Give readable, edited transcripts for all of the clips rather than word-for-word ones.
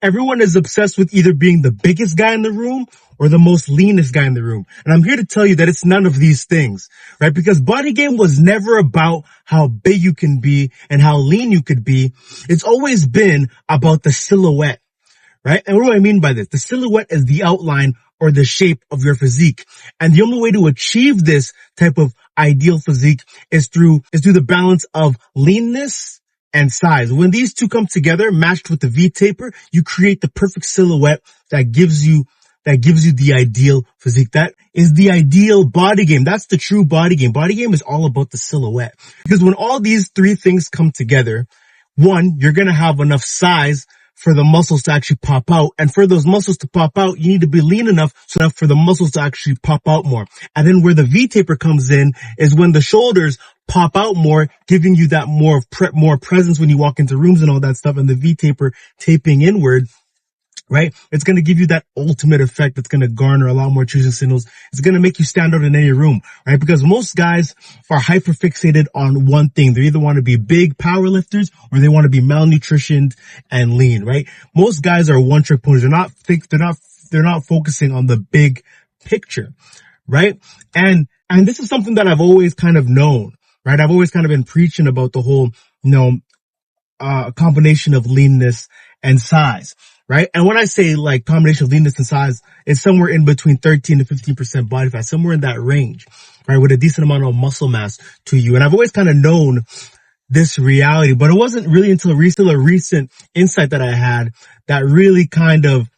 Everyone is obsessed with either being the biggest guy in the room or the most leanest guy in the room. And I'm here to tell you that it's none of these things, right? Because body game was never about how big you can be and how lean you could be. It's always been about the silhouette, right? And what do I mean by this? The silhouette is the outline or the shape of your physique. And the only way to achieve this type of ideal physique is through the balance of leanness and size. When these two come together, matched with the V taper, you create the perfect silhouette that gives you the ideal physique. That is the ideal body game. That's the true body game. Body game is all about the silhouette. Because when all these three things come together, one, you're going to have enough size for the muscles to actually pop out. And for those muscles to pop out, you need to be lean enough for the muscles to actually pop out more. And then where the V taper comes in is when the shoulders pop out more, giving you that more presence when you walk into rooms and all that stuff. And the V taper taping inward, right? It's going to give you that ultimate effect that's going to garner a lot more choosing signals. It's going to make you stand out in any room, right? Because most guys are hyperfixated on one thing. They either want to be big power lifters or they want to be malnutritioned and lean, right? Most guys are one trick ponies. They're not focusing on the big picture, right? And this is something that I've always kind of known, right? I've always kind of been preaching about the whole, combination of leanness and size. Right? And when I say like combination of leanness and size, it's somewhere in between 13 to 15% body fat, somewhere in that range, right? With a decent amount of muscle mass to you. And I've always kind of known this reality, but it wasn't really until a recent insight that I had that really kind of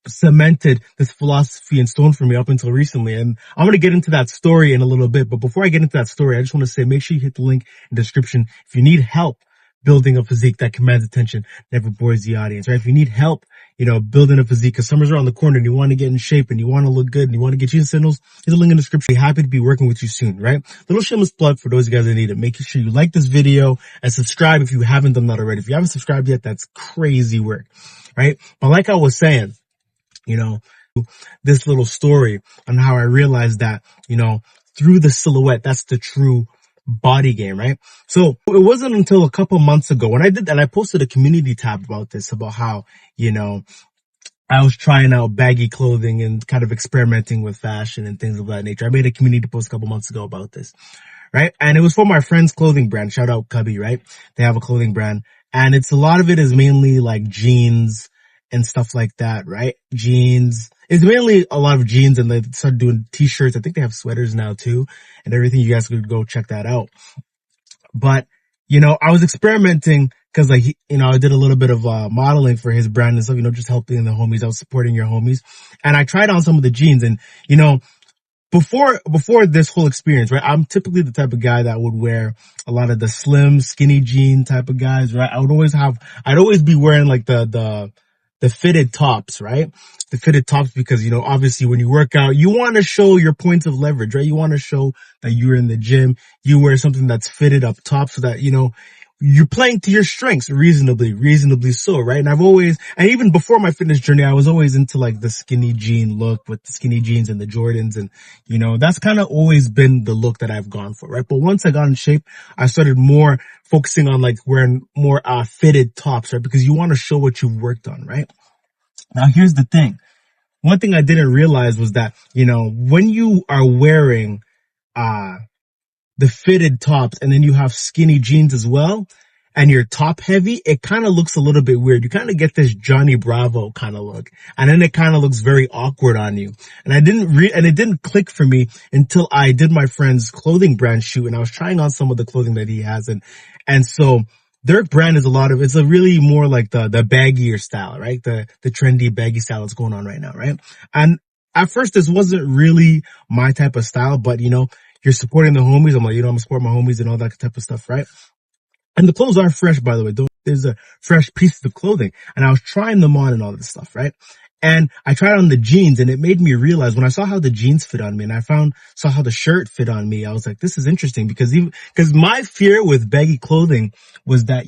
cemented this philosophy in stone for me up until recently. And I'm going to get into that story in a little bit. But before I get into that story, I just want to say, make sure you hit the link in the description if you need help building a physique that commands attention, never bores the audience, right? If you need help, building a physique, because summer's around the corner and you want to get in shape and you want to look good and you want to get you signals, there's a link in the description. Happy to be working with you soon, right? Little shameless plug for those of you guys that need it. Make sure you like this video and subscribe if you haven't done that already. If you haven't subscribed yet, that's crazy work, right? But like I was saying, this little story on how I realized that, through the silhouette, that's the true body game, right? So it wasn't until a couple months ago when I posted a community tab about this, about how, I was trying out baggy clothing and kind of experimenting with fashion and things of that nature. I made a community post a couple months ago about this, right? And it was for my friend's clothing brand. Shout out Cubby, right? They have a clothing brand and a lot of it is mainly like jeans and stuff like that, right? Jeans. It's mainly a lot of jeans and they started doing t-shirts. I think they have sweaters now too and everything. You guys could go check that out. But, I was experimenting because I did a little bit of modeling for his brand and stuff, just helping the homies. I was supporting your homies and I tried on some of the jeans and, before this whole experience, right? I'm typically the type of guy that would wear a lot of the slim, skinny jean type of guys, right? I'd always be wearing like the fitted tops, right? The fitted tops because, obviously when you work out, you want to show your points of leverage, right? You want to show that you're in the gym. You wear something that's fitted up top so that, you're playing to your strengths reasonably so, right? And even before my fitness journey, I was always into like the skinny jean look with the skinny jeans and the Jordans. And, that's kind of always been the look that I've gone for, right? But once I got in shape, I started more focusing on like wearing more, fitted tops, right? Because you want to show what you've worked on, right? Now here's the thing. One thing I didn't realize was that, when you are wearing, the fitted tops and then you have skinny jeans as well and you're top heavy, it kind of looks a little bit weird. You kind of get this Johnny Bravo kind of look and then it kind of looks very awkward on you. And it didn't click for me until I did my friend's clothing brand shoot and I was trying on some of the clothing that he has. And so their brand is it's a really more like the baggier style, right? The trendy baggy style that's going on right now, right? And at first this wasn't really my type of style, but you're supporting the homies. I'm like, I'm supporting my homies and all that type of stuff, right? And the clothes are fresh, by the way. There's a fresh piece of clothing. And I was trying them on and all this stuff, right? And I tried on the jeans and it made me realize when I saw how the jeans fit on me and saw how the shirt fit on me, I was like, this is interesting because my fear with baggy clothing was that,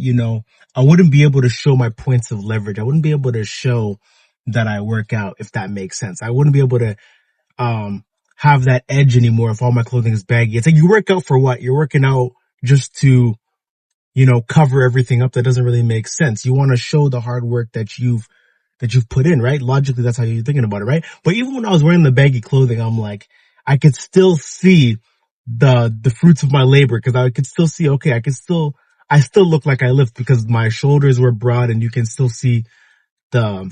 I wouldn't be able to show my points of leverage. I wouldn't be able to show that I work out, if that makes sense. I wouldn't be able to, have that edge anymore if all my clothing is baggy. It's like you work out for what? You're working out just to, cover everything up. That doesn't really make sense. You want to show the hard work that you've that you've put in, right? Logically, that's how you're thinking about it, right? But even when I was wearing the baggy clothing, I'm like, I could still see the fruits of my labor, because I could still see, okay, I still look like I lift because my shoulders were broad, and you can still see the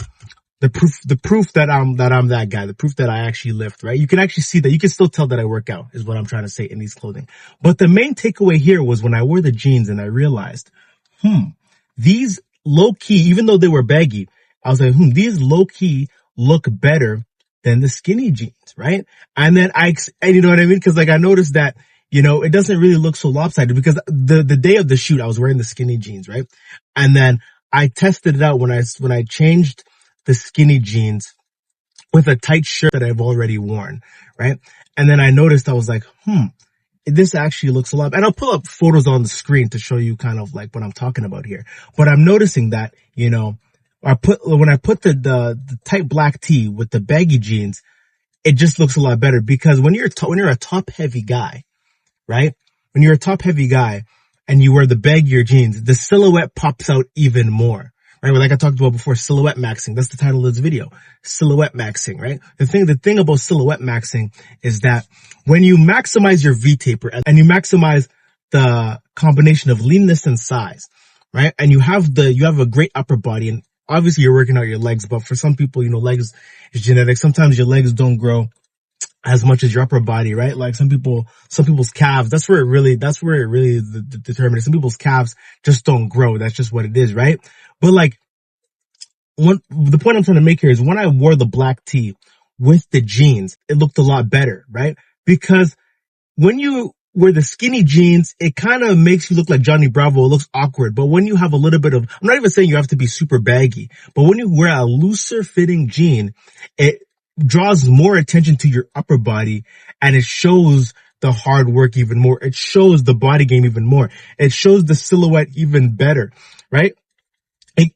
proof that I'm that guy, the proof that I actually lift, right? You can actually see that. You can still tell that I work out, is what I'm trying to say in these clothing. But the main takeaway here was when I wore the jeans and I realized, these low key, even though they were baggy, I was like, these low key look better than the skinny jeans, right? And then and you know what I mean? Cause like I noticed that, you know, it doesn't really look so lopsided, because the day of the shoot, I was wearing the skinny jeans, right? And then I tested it out when I changed the skinny jeans with a tight shirt that I've already worn, right? And then I noticed, I was like, this actually looks a lot. And I'll pull up photos on the screen to show you kind of like what I'm talking about here. But I'm noticing that, you know, when I put the tight black tee with the baggy jeans, it just looks a lot better, because when you're a top heavy guy, right? When you're a top heavy guy and you wear the baggier jeans, the silhouette pops out even more, right? Like I talked about before, silhouette maxing. That's the title of this video. Silhouette maxing, right? The thing about silhouette maxing is that when you maximize your V-taper and you maximize the combination of leanness and size, right? And you have a great upper body, and obviously you're working out your legs, but for some people, you know, legs is genetic. Sometimes your legs don't grow as much as your upper body, right? Like some people's calves, that's where it really determines. Some people's calves just don't grow. That's just what it is, right? But like, the point I'm trying to make here is when I wore the black tee with the jeans, it looked a lot better, right? Because when you wear the skinny jeans, it kind of makes you look like Johnny Bravo. It looks awkward. But when you have a little bit of, I'm not even saying you have to be super baggy, but when you wear a looser fitting jean, it draws more attention to your upper body, and it shows the hard work even more. It shows the body game even more. It shows the silhouette even better, right?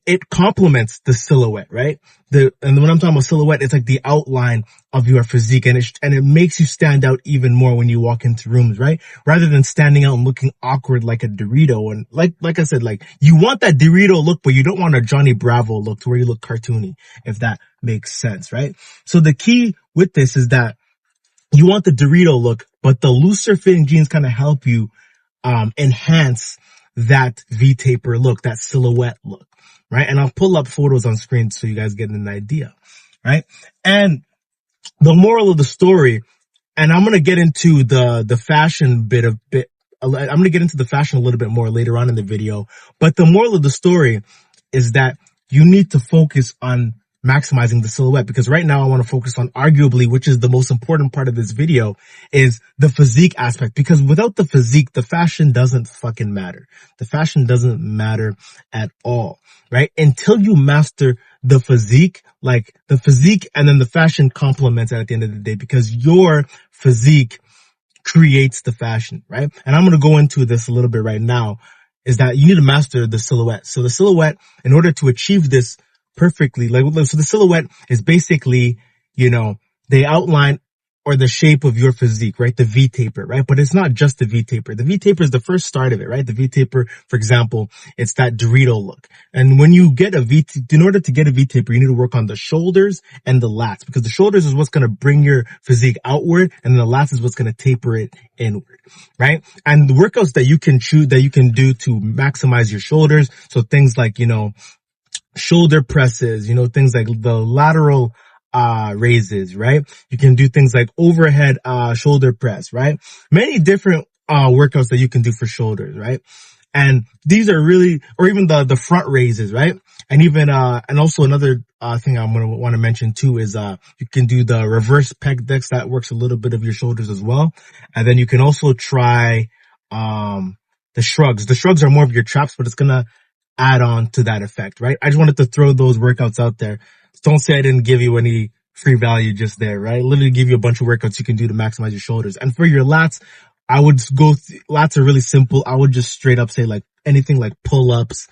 It complements the silhouette, right? And when I'm talking about silhouette, it's like the outline of your physique, and it makes you stand out even more when you walk into rooms, right? Rather than standing out and looking awkward like a Dorito. And like I said, like you want that Dorito look, but you don't want a Johnny Bravo look to where you look cartoony, if that makes sense, right? So the key with this is that you want the Dorito look, but the looser fitting jeans kind of help you enhance that V-taper look, that silhouette look, right? And I'll pull up photos on screen so you guys get an idea, right? And the moral of the story, and I'm going to get into the fashion I'm going to get into the fashion a little bit more later on in the video, but the moral of the story is that you need to focus on maximizing the silhouette, because right now I want to focus on arguably, which is the most important part of this video, is the physique aspect, because without the physique, the fashion doesn't fucking matter. The fashion doesn't matter at all, right? Until you master the physique, like the physique, and then the fashion complements it at the end of the day, because your physique creates the fashion, right? And I'm going to go into this a little bit right now, is that you need to master the silhouette. So the silhouette, in order to achieve this perfectly, so the silhouette is basically, you know, the outline or the shape of your physique, right? The V-taper, right? But it's not just the V-taper. The V-taper is the first start of it, right? The V-taper, for example, it's that Dorito look. And when you get in order to get a V-taper, you need to work on the shoulders and the lats, because the shoulders is what's going to bring your physique outward, and the lats is what's going to taper it inward, right? And the workouts that you can do to maximize your shoulders, so things like, you know, shoulder presses, you know, things like the lateral raises, right? You can do things like overhead shoulder press, right? Many different workouts that you can do for shoulders, right? And these are really, or even the front raises, right? And even and also another thing I'm gonna want to mention too is you can do the reverse pec decks. That works a little bit of your shoulders as well. And then you can also try the shrugs. The shrugs are more of your traps, but it's gonna add on to that effect, right? I just wanted to throw those workouts out there. Don't say I didn't give you any free value just there, right? Literally give you a bunch of workouts you can do to maximize your shoulders. And for your lats, I would lats are really simple. I would just straight up say like anything like pull-ups,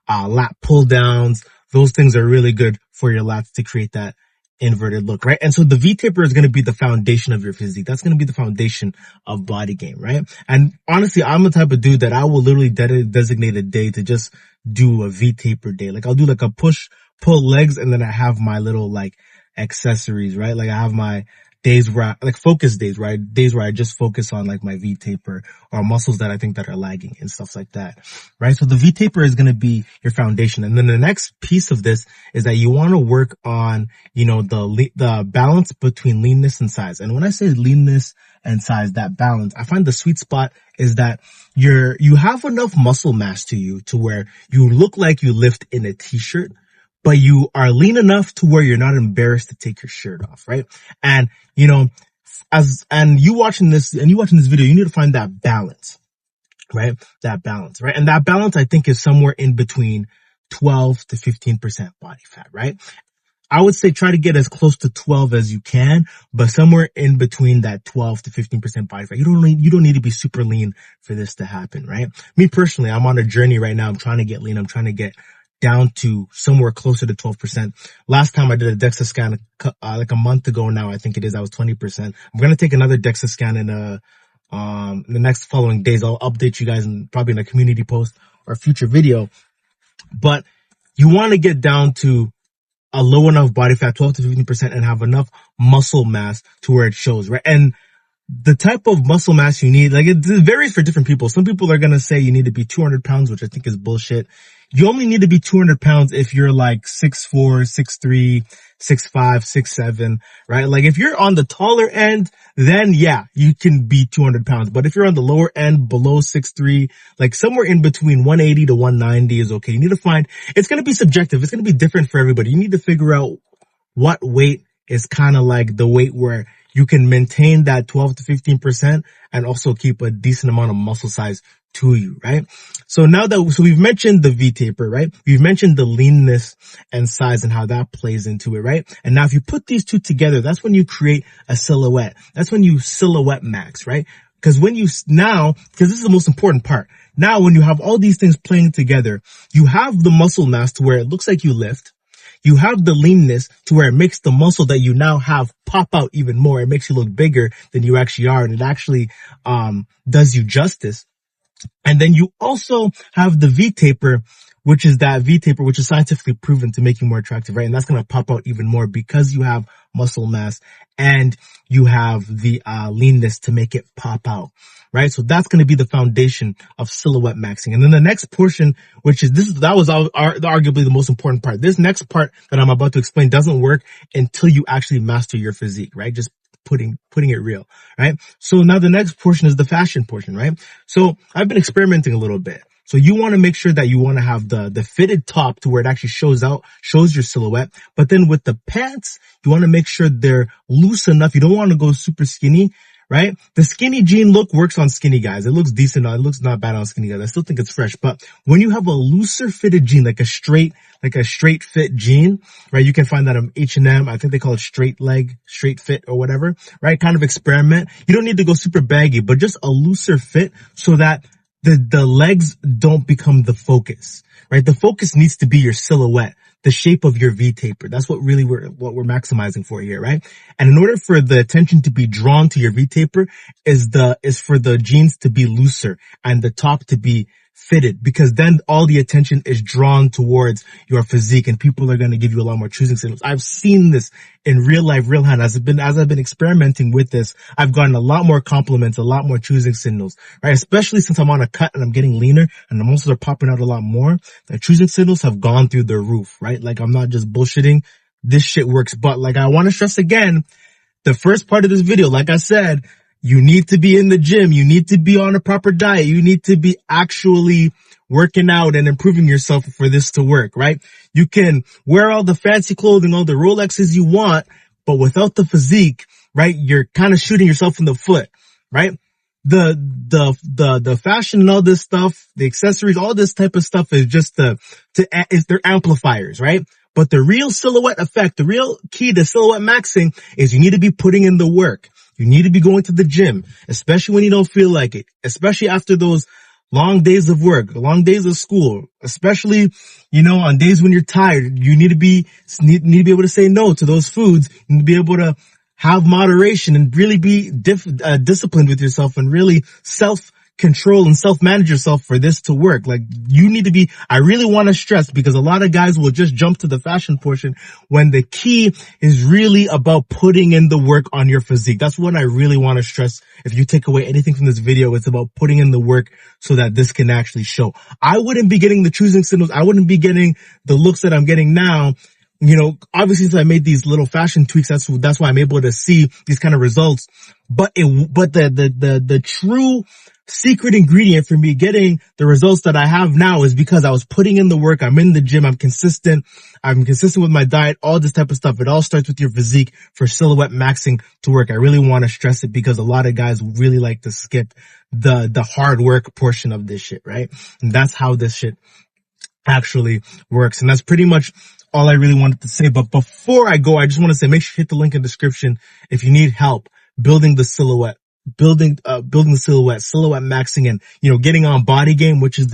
lat pull downs. Those things are really good for your lats to create that inverted look, right? And so the V-taper is going to be the foundation of your physique. That's going to be the foundation of body game, right? And honestly, I'm the type of dude that I will literally designate a day to just do a V-taper day. Like I'll do like a push pull legs, and then I have my little like accessories, right? Like I have my days where like focus days, right? Days where I just focus on like my V taper or muscles that I think that are lagging and stuff like that, right? So the V taper is going to be your foundation. And then the next piece of this is that you want to work on, you know, the balance between leanness and size. And when I say leanness and size, that balance, I find the sweet spot is that you have enough muscle mass to you to where you look like you lift in a t-shirt, but you are lean enough to where you're not embarrassed to take your shirt off, right? And, you know, you watching this video, you need to find that balance, right? That balance, right? And that balance, I think, is somewhere in between 12 to 15% body fat, right? I would say try to get as close to 12 as you can, but somewhere in between that 12 to 15% body fat. You don't need to be super lean for this to happen, right? Me personally, I'm on a journey right now. I'm trying to get lean. I'm trying to get down to somewhere closer to 12%. Last time I did a DEXA scan, like a month ago now, I think it is, I was 20%. I'm going to take another DEXA scan in the next following days. I'll update you guys probably in a community post or a future video. But you want to get down to a low enough body fat, 12 to 15%, and have enough muscle mass to where it shows, right? And the type of muscle mass you need, like it varies for different people. Some people are going to say you need to be 200 pounds, which I think is bullshit. You only need to be 200 pounds if you're like 6'4", 6'3", 6'5", 6'7", right? Like if you're on the taller end, then yeah, you can be 200 pounds. But if you're on the lower end, below 6'3", like somewhere in between 180 to 190 is okay. You need to find, it's going to be subjective. It's going to be different for everybody. You need to figure out what weight is kind of like the weight where you can maintain that 12 to 15% and also keep a decent amount of muscle size to you, right? So we've mentioned the V taper, right? We've mentioned the leanness and size and how that plays into it, right? And now if you put these two together, that's when you create a silhouette. That's when you silhouette max, right? Because because this is the most important part. Now, when you have all these things playing together, you have the muscle mass to where it looks like you lift. You have the leanness to where it makes the muscle that you now have pop out even more. It makes you look bigger than you actually are. And it actually, does you justice. And then you also have the V taper, which is scientifically proven to make you more attractive, right? And that's going to pop out even more because you have muscle mass and you have the leanness to make it pop out, right? So that's going to be the foundation of silhouette maxing. And then the next portion, that was arguably the most important part. This next part that I'm about to explain doesn't work until you actually master your physique, right? Just putting it real, right? So now the next portion is the fashion portion, right? So I've been experimenting a little bit. So you want to make sure that you want to have the fitted top to where it actually shows your silhouette. But then with the pants, you want to make sure they're loose enough. You don't want to go super skinny, right? The skinny jean look works on skinny guys. It looks decent. It looks not bad on skinny guys. I still think it's fresh. But when you have a looser fitted jean, like a straight fit jean, right? You can find that on H&M. I think they call it straight fit or whatever, right? Kind of experiment. You don't need to go super baggy, but just a looser fit so that the legs don't become the focus, right? The focus needs to be your silhouette, the shape of your V taper. That's what we're maximizing for here, right? And in order for the attention to be drawn to your V taper is for the jeans to be looser and the top to be fitted, because then all the attention is drawn towards your physique and people are going to give you a lot more choosing signals. I've seen this in real life, real hand. As I've been experimenting with this, I've gotten a lot more compliments, a lot more choosing signals, right? Especially since I'm on a cut and I'm getting leaner and the muscles are popping out a lot more. The choosing signals have gone through the roof, right? Like I'm not just bullshitting. This shit works. But like I want to stress again, the first part of this video, like I said, you need to be in the gym. You need to be on a proper diet. You need to be actually working out and improving yourself for this to work, right? You can wear all the fancy clothing, all the Rolexes you want, but without the physique, right? You're kind of shooting yourself in the foot, right? The fashion and all this stuff, the accessories, all this type of stuff is just they're amplifiers, right? But the real silhouette effect, the real key to silhouette maxing is you need to be putting in the work. You need to be going to the gym, especially when you don't feel like it, especially after those long days of work, long days of school, especially, on days when you're tired. You need to be able to say no to those foods. You need to be able to have moderation and really be disciplined with yourself and really control and self-manage yourself for this to work. Like, you need to be, I really want to stress, because a lot of guys will just jump to the fashion portion when the key is really about putting in the work on your physique. That's what I really want to stress. If you take away anything from this video, it's about putting in the work so that this can actually show. I wouldn't be getting the choosing signals. I wouldn't be getting the looks that I'm getting now. You know, obviously, since I made these little fashion tweaks, that's why I'm able to see these kind of results. But the true secret ingredient for me getting the results that I have now is because I was putting in the work. I'm in the gym. I'm consistent with my diet, all this type of stuff. It all starts with your physique for silhouette maxing to work. I really want to stress it because a lot of guys really like to skip the hard work portion of this shit, right? And that's how this shit actually works. And that's pretty much all I really wanted to say. But before I go, I just want to say, make sure you hit the link in the description if you need help building the silhouette, silhouette maxing, and, you know, getting on Bodygame, which is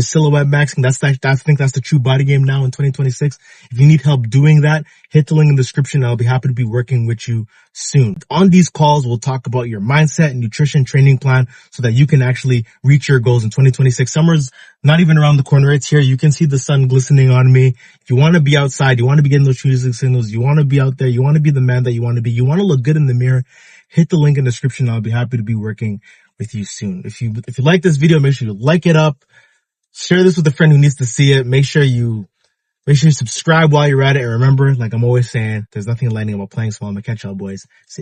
silhouette maxing. I think that's the true Bodygame now in 2026. If you need help doing that, hit the link in the description. I'll be happy to be working with you soon. On these calls, we'll talk about your mindset and nutrition training plan so that you can actually reach your goals in 2026. Summer's not even around the corner. It's here. You can see the sun glistening on me. If you want to be outside, you want to be getting those choosing signals, you want to be out there, you want to be the man that you want to be, you want to look good in the mirror, hit the link in the description. I'll be happy to be working with you soon. If you like this video, make sure you like it up. Share this with a friend who needs to see it. Make sure you subscribe while you're at it. And remember, like I'm always saying, there's nothing enlightening about playing small. I'm gonna catch y'all boys. See ya.